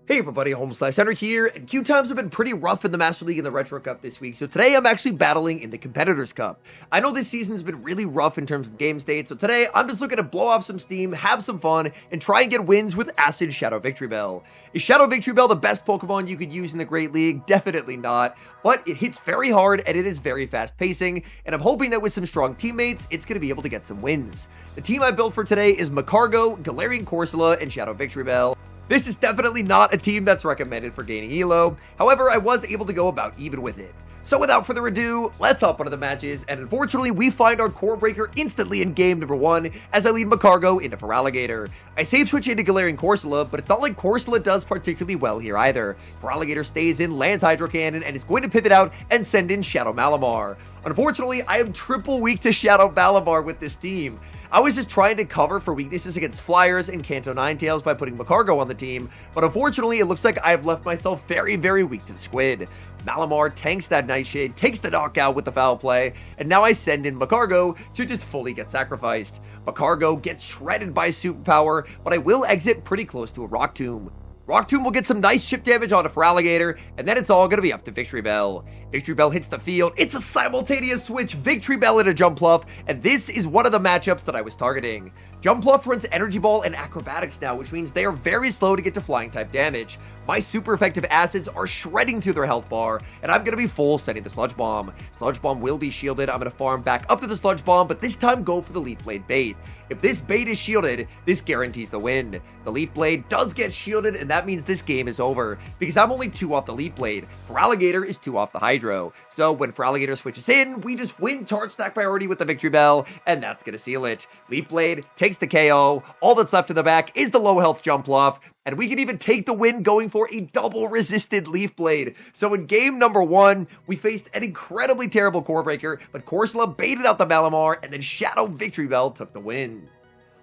Hey everybody, HomeSliceHenry here, and queue times have been pretty rough in the Master League and the Retro Cup this week, so today I'm actually battling in the Competitors Cup. I know this season's been really rough in terms of game state, so today I'm just looking to blow off some steam, have some fun, and try and get wins with Acid Shadow Victreebel. Is Shadow Victreebel the best Pokemon you could use in the Great League? Definitely not, but it hits very hard and it is very fast pacing, and I'm hoping that with some strong teammates, it's going to be able to get some wins. The team I built for today is Magcargo, Galarian Corsola, and Shadow Victreebel. This is definitely not a team that's recommended for gaining Elo, however, I was able to go about even with it. So without further ado, let's hop onto the matches, and unfortunately, we find our core breaker instantly in game number 1 as I lead Magcargo into Feraligatr. I save switch into Galarian Corsola, but it's not like Corsola does particularly well here either. Feraligatr stays in, lands Hydro Cannon, and is going to pivot out and send in Shadow Malamar. Unfortunately, I am triple weak to Shadow Malamar with this team. I was just trying to cover for weaknesses against Flyers and Kanto Ninetales by putting Magcargo on the team, but unfortunately it looks like I have left myself very weak to the Squid. Malamar tanks that Nightshade, takes the knockout with the foul play, and now I send in Magcargo to just fully get sacrificed. Magcargo gets shredded by Superpower, but I will exit pretty close to a Rock Tomb. Rock Tomb will get some nice chip damage onto Feraligatr, and then it's all going to be up to Victreebel. Victreebel hits the field, it's a simultaneous switch, Victreebel into Jumpluff, and this is one of the matchups that I was targeting. Jumpluff runs Energy Ball and Acrobatics now, which means they are very slow to get to flying type damage. My super effective acids are shredding through their health bar, and I'm going to be full sending the Sludge Bomb. Sludge Bomb will be shielded, I'm going to farm back up to the Sludge Bomb, but this time go for the Leaf Blade bait. If this bait is shielded, this guarantees the win. The Leaf Blade does get shielded, and that means this game is over, because I'm only 2 off the Leaf Blade. Feraligatr is 2 off the Hydro. So when Feraligatr switches in, we just win charge stack priority with the Victreebel, and that's going to seal it. Leaf Blade takes the KO, all that's left in the back is the low health Jumpluff, and we can even take the win going for a double resisted Leaf Blade. So in game number 1, we faced an incredibly terrible core breaker, but Corsola baited out the Malamar, and then Shadow Victreebel took the win.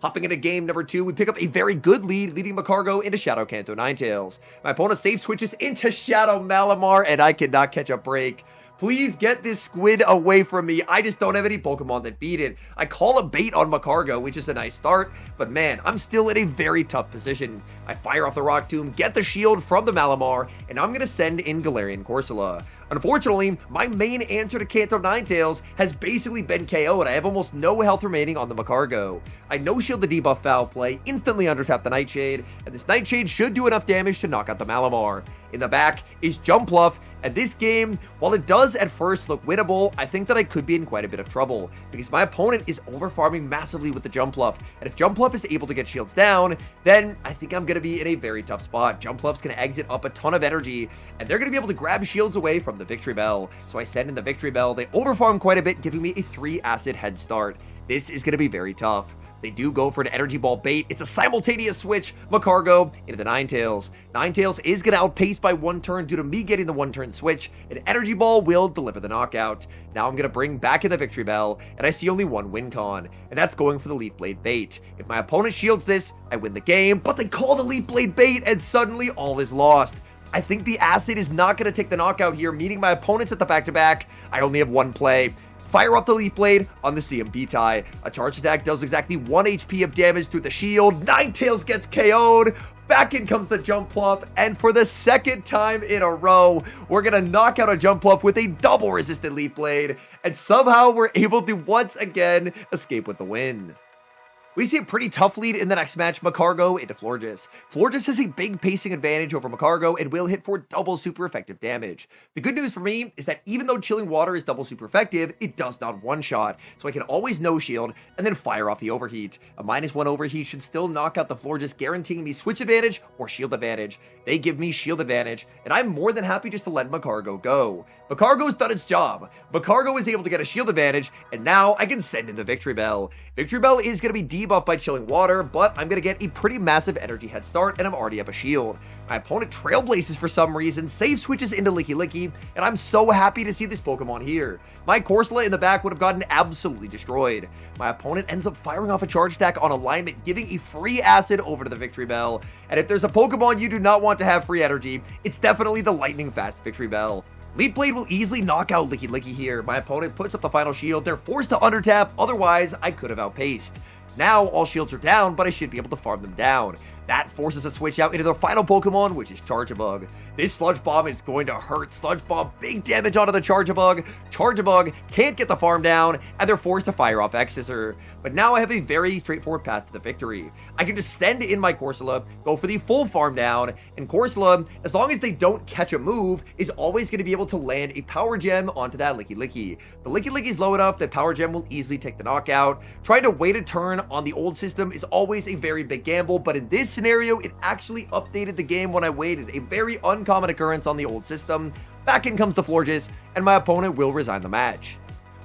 Hopping into game number 2, we pick up a very good lead, leading Magcargo into Shadow Kanto Ninetales. My opponent safe switches into Shadow Malamar, and I cannot catch a break. Please get this Squid away from me. I just don't have any Pokemon that beat it. I call a bait on Magcargo, which is a nice start, but man, I'm still in a very tough position. I fire off the Rock Tomb, get the shield from the Malamar, and I'm going to send in Galarian Corsola. Unfortunately, my main answer to Kanto Ninetales has basically been KO'd. I have almost no health remaining on the Magcargo. I no-shield the debuff foul play, instantly undertap the Nightshade, and this Nightshade should do enough damage to knock out the Malamar. In the back is Jumpluff, and this game, while it does at first look winnable, I think that I could be in quite a bit of trouble, because my opponent is over-farming massively with the Jumpluff, and if Jumpluff is able to get shields down, then I think I'm going to be in a very tough spot. Jumpluff's going to exit up a ton of energy, and they're going to be able to grab shields away from the Victreebel. So I send in the Victreebel, they over-farm quite a bit, giving me a 3 acid head start. This is going to be very tough. They do go for an Energy Ball bait. It's a simultaneous switch. Magcargo into the Ninetales. Ninetales is going to outpace by 1 turn due to me getting the 1-turn switch. An Energy Ball will deliver the knockout. Now I'm going to bring back in the Victreebel, and I see only 1 win con, and that's going for the Leaf Blade bait. If my opponent shields this, I win the game, but they call the Leaf Blade bait, and suddenly all is lost. I think the Acid is not going to take the knockout here, meaning my opponent's at the back-to-back. I only have 1 play. Fire off the Leaf Blade on the CMB tie. A charge attack does exactly 1 HP of damage through the shield. Ninetales gets KO'd. Back in comes the Jumpluff, and for the 2nd time in a row, we're going to knock out a Jumpluff with a double resisted Leaf Blade, and somehow we're able to once again escape with the win. We see a pretty tough lead in the next match, Magcargo into Florges. Florges has a big pacing advantage over Magcargo and will hit for double super effective damage. The good news for me is that even though Chilling Water is double super effective, it does not one-shot, so I can always no-shield and then fire off the Overheat. A -1 Overheat should still knock out the Florges, guaranteeing me switch advantage or shield advantage. They give me shield advantage, and I'm more than happy just to let Magcargo go. Magcargo's done its job. Magcargo is able to get a shield advantage, and now I can send in the Victreebel. Victreebel is going to be debuffed by Chilling Water, but I'm going to get a pretty massive energy head start, and I'm already up a shield. My opponent Trailblazes for some reason, save switches into Licky Licky, and I'm so happy to see this Pokemon here. My Corsola in the back would have gotten absolutely destroyed. My opponent ends up firing off a charge attack on alignment, giving a free acid over to the Victreebel, and if there's a Pokemon you do not want to have free energy, it's definitely the lightning fast Victreebel. Leaf Blade will easily knock out Licky Licky here. My opponent puts up the final shield. They're forced to undertap, otherwise I could have outpaced. Now all shields are down, but I should be able to farm them down. That forces a switch out into their final Pokemon, which is Charjabug. This Sludge Bomb is going to hurt. Sludge Bomb, big damage onto the Charjabug. Charjabug can't get the farm down, and they're forced to fire off X-Scissor. But now I have a very straightforward path to the victory. I can just send in my Corsola, go for the full farm down, and Corsola, as long as they don't catch a move, is always going to be able to land a Power Gem onto that Licky Licky. The Licky Licky is low enough that Power Gem will easily take the knockout. Trying to wait a turn on the old system is always a very big gamble, but in this scenario, it actually updated the game when I waited. A very uncommon occurrence on the old system. Back in comes the Florges, and my opponent will resign the match.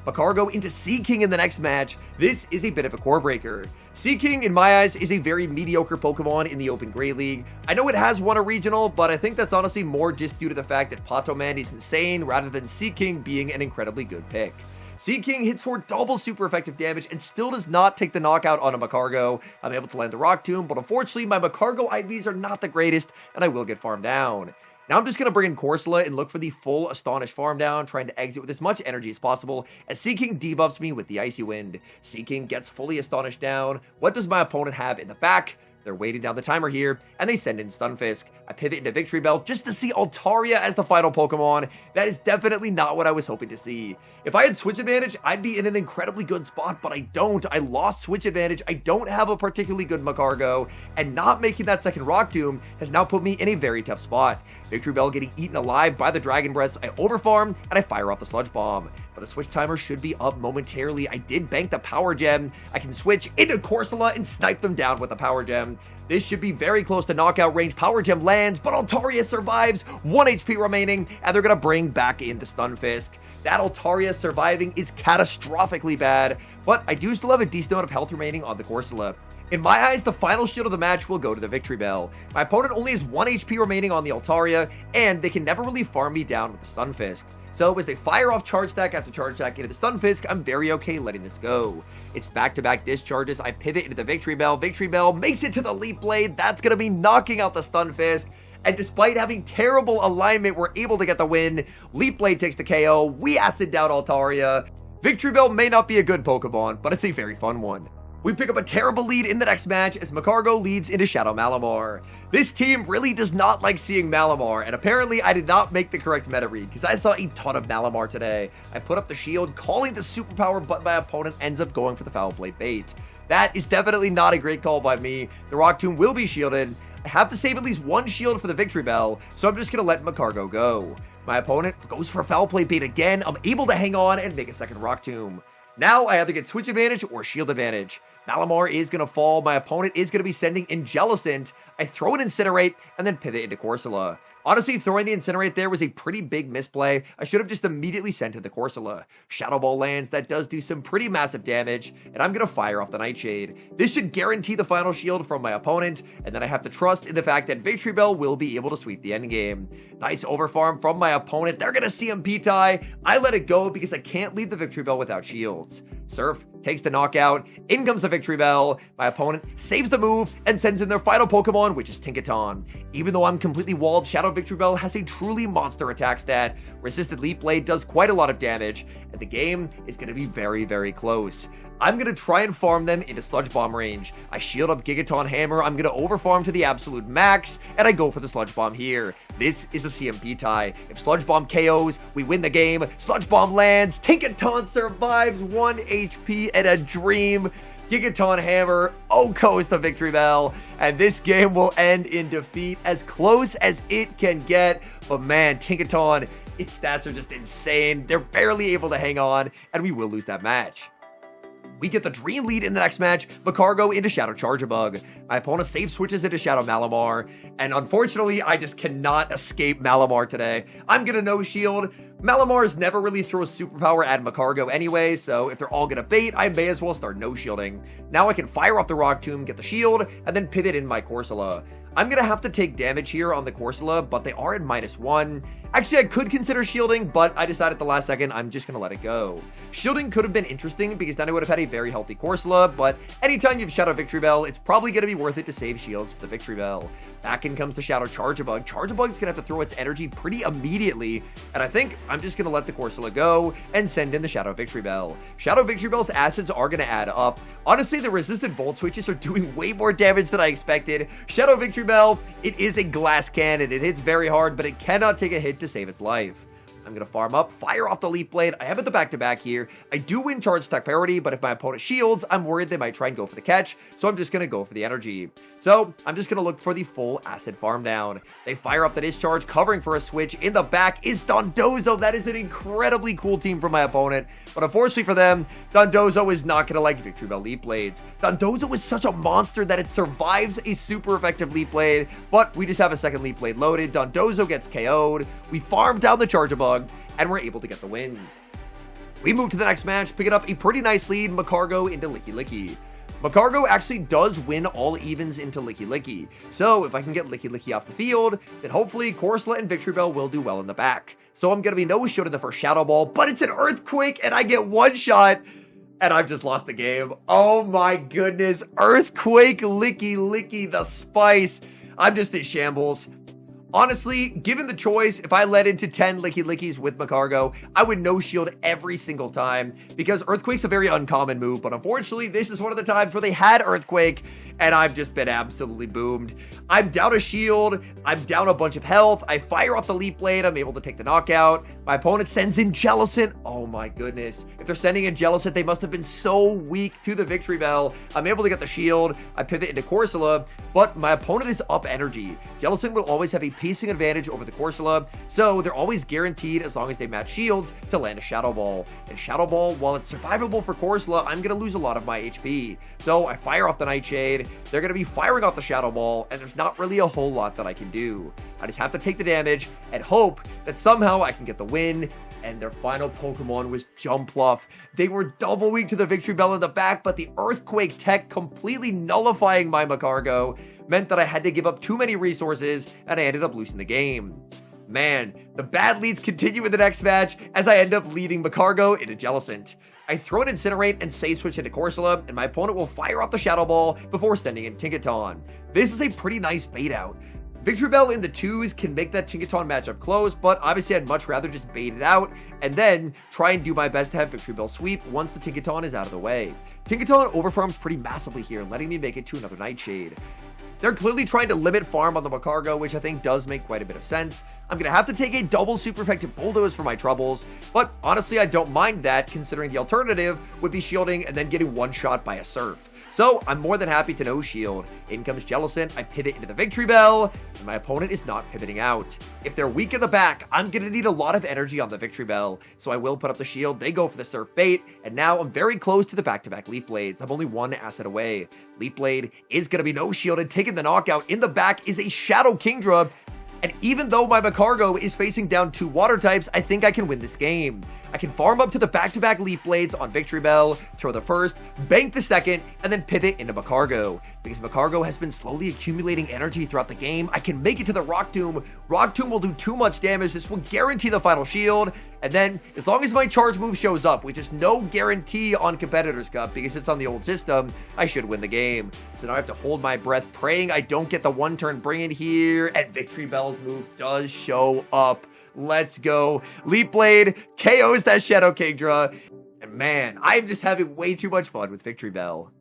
Magcargo into Seaking in the next match. This is a bit of a core breaker. Seaking, in my eyes, is a very mediocre Pokemon in the Open Great League. I know it has won a regional, but I think that's honestly more just due to the fact that Patoman is insane rather than Seaking being an incredibly good pick. Seaking hits for double super effective damage and still does not take the knockout on a Magcargo. I'm able to land the Rock Tomb, but unfortunately my Magcargo IVs are not the greatest, and I will get farmed down. Now I'm just going to bring in Corsola and look for the full Astonish farm down, trying to exit with as much energy as possible, as Seaking debuffs me with the Icy Wind. Seaking gets fully Astonished down. What does my opponent have in the back? They're waiting down the timer here, and they send in Stunfisk. I pivot into Victreebel just to see Altaria as the final Pokemon. That is definitely not what I was hoping to see. If I had Switch Advantage, I'd be in an incredibly good spot, but I don't. I lost Switch Advantage. I don't have a particularly good Magcargo, and not making that second Rock Tomb has now put me in a very tough spot. Victreebel getting eaten alive by the Dragon Breaths. I overfarm, and I fire off the Sludge Bomb. But the switch timer should be up momentarily. I did bank the Power Gem. I can switch into Corsola and snipe them down with the Power Gem. This should be very close to knockout range. Power Gem lands, but Altaria survives. 1 HP remaining, and they're going to bring back in the Stunfisk. That Altaria surviving is catastrophically bad, but I do still have a decent amount of health remaining on the Corsola. In my eyes, the final shield of the match will go to the Victreebel. My opponent only has 1 HP remaining on the Altaria, and they can never really farm me down with the Stunfisk. So as they fire off Charge Stack after Charge Stack into the Stunfisk, I'm very okay letting this go. It's back-to-back discharges. I pivot into the Victreebel. Victreebel makes it to the Leap Blade. That's going to be knocking out the Stunfisk. And despite having terrible alignment, we're able to get the win. Leap Blade takes the KO. We acid down Altaria. Victreebel may not be a good Pokemon, but it's a very fun one. We pick up a terrible lead in the next match as Magcargo leads into Shadow Malamar. This team really does not like seeing Malamar, and apparently I did not make the correct meta read because I saw a ton of Malamar today. I put up the shield, calling the superpower, but my opponent ends up going for the Foul Blade bait. That is definitely not a great call by me. The Rock Tomb will be shielded. I have to save at least 1 shield for the Victreebel, so I'm just going to let Magcargo go. My opponent goes for Foul Play bait again. I'm able to hang on and make a second Rock Tomb. Now I either get Switch Advantage or Shield Advantage. Malamar is going to fall. My opponent is going to be sending in Jellicent. I throw an Incinerate and then pivot into Corsola. Honestly, throwing the Incinerate there was a pretty big misplay. I should have just immediately sent in the Corsola. Shadow Ball lands. That does do some pretty massive damage, and I'm going to fire off the Nightshade. This should guarantee the final shield from my opponent, and then I have to trust in the fact that Victreebel will be able to sweep the endgame. Nice overfarm from my opponent. They're going to CMP tie. I let it go because I can't leave the Victreebel without shields. Surf takes the knockout. In comes the Victreebel. My opponent saves the move and sends in their final Pokemon, which is Tinkaton. Even though I'm completely walled, Shadow Victreebel has a truly monster attack stat. Resisted Leaf Blade does quite a lot of damage, and the game is going to be very, very close. I'm going to try and farm them into Sludge Bomb range. I shield up Gigaton Hammer. I'm going to overfarm to the absolute max, and I go for the Sludge Bomb here. This is a CMP tie. If Sludge Bomb KOs, we win the game. Sludge Bomb lands. Tinkaton survives. 1 HP and a dream. Gigaton Hammer OHKOs the Victreebel, and this game will end in defeat, as close as it can get. But man, Tinkaton, its stats are just insane. They're barely able to hang on, and we will lose that match. We get the dream lead in the next match, Magcargo into Shadow Charjabug. My opponent safe switches into Shadow Malamar, and unfortunately, I just cannot escape Malamar today. I'm gonna no shield. Malamars never really throw a superpower at Magcargo anyway, so if they're all gonna bait, I may as well start no shielding. Now I can fire off the Rock Tomb, get the shield, and then pivot in my Corsola. I'm gonna have to take damage here on the Corsola, but they are at -1. Actually, I could consider shielding, but I decided at the last second I'm just gonna let it go. Shielding could have been interesting because then I would have had a very healthy Corsola, but anytime you have Shadow Victreebel, it's probably gonna be worth it to save shields for the Victreebel. Back in comes the Shadow Charjabug. Charjabug's gonna have to throw its energy pretty immediately, and I think I'm just gonna let the Corsola go and send in the Shadow Victreebel. Shadow Victreebel's acids are gonna add up. Honestly, the resistant Volt Switches are doing way more damage than I expected. Shadow Victreebel, it is a glass cannon. It hits very hard, but it cannot take a hit to save its life. I'm going to farm up, fire off the Leaf Blade. I have it the back-to-back here. I do win charge attack parity, but if my opponent shields, I'm worried they might try and go for the catch, so I'm just going to go for the energy. So I'm just going to look for the full acid farm down. They fire up the discharge, covering for a switch. In the back is Dondozo. That is an incredibly cool team from my opponent, but unfortunately for them, Dondozo is not going to like Victreebel Leaf Blades. Dondozo is such a monster that it survives a super effective Leaf Blade, but we just have a second Leaf Blade loaded. Dondozo gets KO'd. We farm down the Charjabug, and we're able to get the win. We move to the next match, picking up a pretty nice lead, Macargo into Licky Licky. Macargo actually does win all evens into Licky Licky, so if I can get Licky Licky off the field, then hopefully Corsola and Victreebel will do well in the back. So I'm going to be no shield in the first Shadow Ball, but it's an Earthquake, and I get one shot, and I've just lost the game. Oh my goodness, Earthquake, Licky Licky, the spice. I'm just in shambles. Honestly, given the choice, if I led into 10 Licky Lickies with Macargo, I would no shield every single time because Earthquake's a very uncommon move, but unfortunately, this is one of the times where they had Earthquake, and I've just been absolutely boomed. I'm down a shield, I'm down a bunch of health, I fire off the Leaf Blade, I'm able to take the knockout. My opponent sends in Jellicent. Oh my goodness. If they're sending in Jellicent, they must have been so weak to the Victreebel. I'm able to get the shield, I pivot into Corsola, but my opponent is up energy. Jellicent will always have a pacing advantage over the Corsola, so they're always guaranteed, as long as they match shields, to land a Shadow Ball. And Shadow Ball, while it's survivable for Corsola, I'm going to lose a lot of my HP. So I fire off the Nightshade, they're going to be firing off the Shadow Ball, and there's not really a whole lot that I can do. I just have to take the damage and hope that somehow I can get the win. And their final Pokemon was Jumpluff. They were double weak to the Victreebel in the back, but the Earthquake tech completely nullifying my Macargo meant that I had to give up too many resources, and I ended up losing the game. Man, the bad leads continue in the next match as I end up leading Macargo into Jellicent. I throw an Incinerate and save switch into Corsola, and my opponent will fire off the Shadow Ball before sending in Tinkaton. This is a pretty nice bait out. Victreebel in the 2s can make that Tinkaton matchup close, but obviously I'd much rather just bait it out and then try and do my best to have Victreebel sweep once the Tinkaton is out of the way. Tinkaton overfarms pretty massively here, letting me make it to another Nightshade. They're clearly trying to limit farm on the Macargo, which I think does make quite a bit of sense. I'm going to have to take a double super effective Bulldoze for my troubles, but honestly I don't mind that, considering the alternative would be shielding and then getting one shot by a Surf. So I'm more than happy to no shield. In comes Jellicent, I pivot into the Victreebel, and my opponent is not pivoting out. If they're weak in the back, I'm going to need a lot of energy on the Victreebel, so I will put up the shield, they go for the Surf bait, and now I'm very close to the back-to-back Leaf Blades. I'm only one asset away. Leaf Blade is going to be no shielded, taking the knockout. In the back is a Shadow Kingdra, and even though my Macargo is facing down 2 water types, I think I can win this game. I can farm up to the back-to-back Leaf Blades on Victreebel, throw the first, bank the second, and then pivot into Macargo. Because Macargo has been slowly accumulating energy throughout the game, I can make it to the Rock Tomb. Rock Tomb will do too much damage. This will guarantee the final shield. And then, as long as my charge move shows up, which is no guarantee on Competitors Cup because it's on the old system, I should win the game. So now I have to hold my breath, praying I don't get the one-turn bring in here, and Victreebel's move does show up. Let's go. Leaf Blade KOs that Shadow Kingdra. And man, I'm just having way too much fun with Victreebel.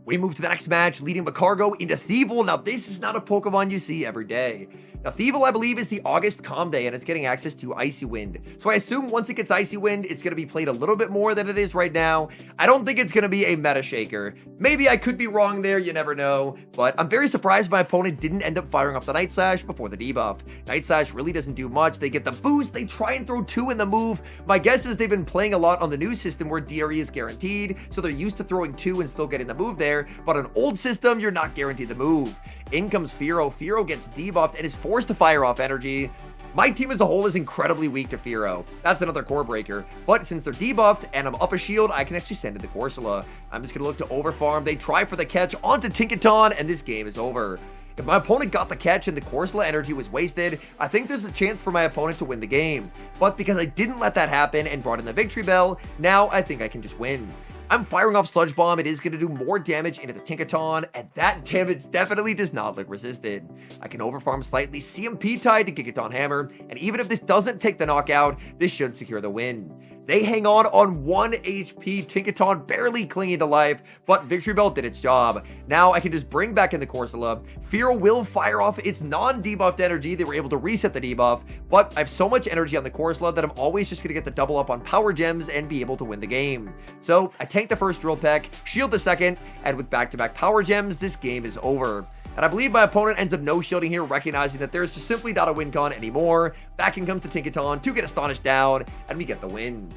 We move to the next match, leading Macargo into Thievul. Now, this is not a Pokemon you see every day. Now, Thievul, I believe, is the August Calm Day, and it's getting access to Icy Wind. So I assume once it gets Icy Wind, it's going to be played a little bit more than it is right now. I don't think it's going to be a meta shaker. Maybe I could be wrong there, you never know. But I'm very surprised my opponent didn't end up firing off the Night Slash before the debuff. Night Slash really doesn't do much. They get the boost, they try and throw 2 in the move. My guess is they've been playing a lot on the new system where DRE is guaranteed, so they're used to throwing 2 and still getting the move there. But on old system, you're not guaranteed the move. In comes Fearow. Fearow gets debuffed and is forced to fire off energy. My team as a whole is incredibly weak to Fearow. That's another core breaker. But since they're debuffed and I'm up a shield, I can actually send in the Corsola. I'm just going to look to overfarm. They try for the catch onto Tinkaton, and this game is over. If my opponent got the catch and the Corsola energy was wasted, I think there's a chance for my opponent to win the game. But because I didn't let that happen and brought in the Victreebel, now I think I can just win. I'm firing off Sludge Bomb. It is going to do more damage into the Tinkaton, and that damage definitely does not look resisted. I can overfarm slightly, CMP tied to Gigaton Hammer, and even if this doesn't take the knockout, this should secure the win. They hang on 1 HP, Tinkaton barely clinging to life, but Victreebel did its job. Now I can just bring back in the Corsola. Fear will fire off its non-debuffed energy. They were able to reset the debuff, but I have so much energy on the Corsola that I'm always just going to get the double up on Power Gems and be able to win the game. So I tank the first Drill Peck, shield the second, and with back-to-back Power Gems, this game is over. And I believe my opponent ends up no-shielding here, recognizing that there's just simply not a win con anymore. Back in comes the Tinkaton to get Astonished down, and we get the win.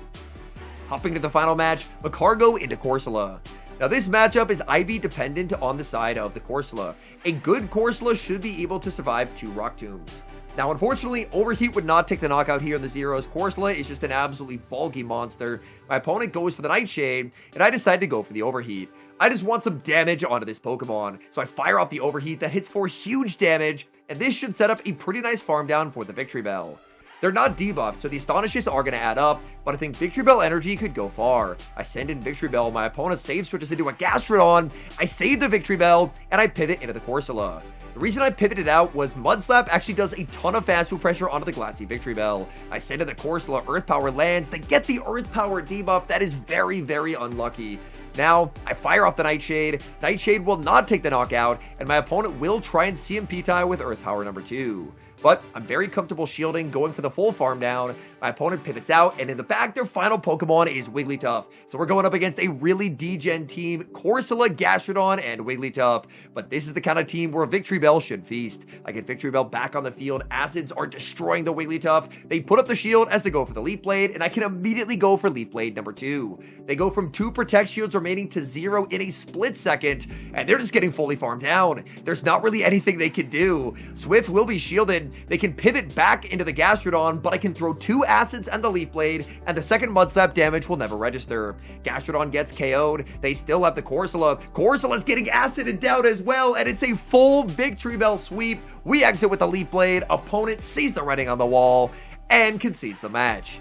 Hopping to the final match, Macargo into Corsola. Now this matchup is IV dependent on the side of the Corsola. A good Corsola should be able to survive 2 Rock Tombs. Now, unfortunately, Overheat would not take the knockout here in the Zeros. Corsola is just an absolutely bulky monster. My opponent goes for the Nightshade, and I decide to go for the Overheat. I just want some damage onto this Pokemon, so I fire off the Overheat that hits for huge damage, and this should set up a pretty nice farm down for the Victreebel. They're not debuffed, so the Astonishes are going to add up, but I think Victreebel energy could go far. I send in Victreebel, my opponent save switches into a Gastrodon, I save the Victreebel, and I pivot into the Corsola. The reason I pivoted out was Mud Slap actually does a ton of fast food pressure onto the Glassy Victreebel. I send in the Corsola, Earth Power lands, they get the Earth Power debuff, that is very, very unlucky. Now, I fire off the Nightshade, Nightshade will not take the knockout, and my opponent will try and CMP tie with Earth Power number 2. But I'm very comfortable shielding, going for the full farm down. My opponent pivots out, and in the back, their final Pokemon is Wigglytuff. So we're going up against a really D-Gen team, Corsola, Gastrodon, and Wigglytuff. But this is the kind of team where Victreebel should feast. I get Victreebel back on the field. Acids are destroying the Wigglytuff. They put up the shield as they go for the Leaf Blade, and I can immediately go for Leaf Blade number 2. They go from 2 Protect Shields remaining to 0 in a split second, and they're just getting fully farmed down. There's not really anything they can do. Swift will be shielded. They can pivot back into the Gastrodon, but I can throw 2 Acids and the Leaf Blade, and the second Mud Slap damage will never register. Gastrodon gets KO'd. They still have the Corsola. Corsola's getting acided down as well, and it's a full Victreebel sweep. We exit with the Leaf Blade. Opponent sees the writing on the wall and concedes the match.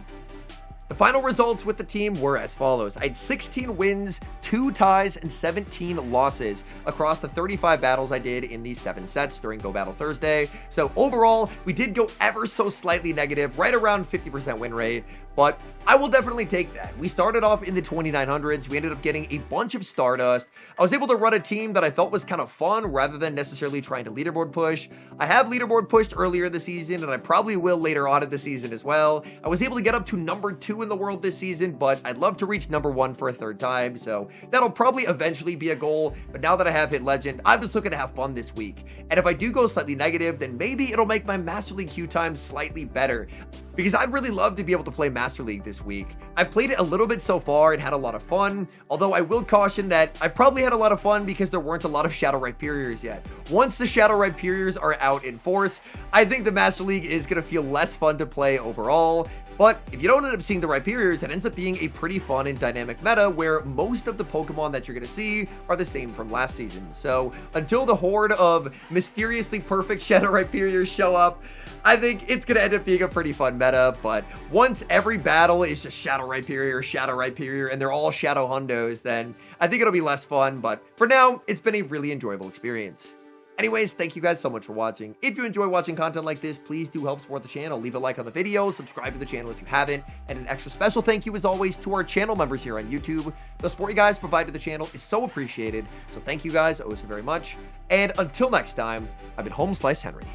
The final results with the team were as follows. I had 16 wins, 2 ties, and 17 losses across the 35 battles I did in these 7 sets during Go Battle Thursday. So overall, we did go ever so slightly negative, right around 50% win rate, but I will definitely take that. We started off in the 2900s. We ended up getting a bunch of Stardust. I was able to run a team that I felt was kind of fun rather than necessarily trying to leaderboard push. I have leaderboard pushed earlier this season, and I probably will later on in the season as well. I was able to get up to number 2 in the world this season, but I'd love to reach number 1 for a 3rd time, so that'll probably eventually be a goal. But now that I have hit Legend, I'm just looking to have fun this week. And if I do go slightly negative, then maybe it'll make my Master League queue time slightly better, because I'd really love to be able to play Master League this week. I've played it a little bit so far and had a lot of fun, although I will caution that I probably had a lot of fun because there weren't a lot of Shadow Rhyperiors yet. Once the Shadow Rhyperiors are out in force, I think the Master League is going to feel less fun to play overall. But if you don't end up seeing the Rhyperiors, it ends up being a pretty fun and dynamic meta where most of the Pokemon that you're going to see are the same from last season. So until the horde of mysteriously perfect Shadow Rhyperiors show up, I think it's going to end up being a pretty fun meta. But once every battle is just Shadow Rhyperior, and they're all Shadow Hundos, then I think it'll be less fun. But for now, it's been a really enjoyable experience. Anyways, thank you guys so much for watching. If you enjoy watching content like this, please do help support the channel. Leave a like on the video, subscribe to the channel if you haven't, and an extra special thank you as always to our channel members here on YouTube. The support you guys provide to the channel is so appreciated, so thank you guys so very much. And until next time, I've been HomeSliceHenry.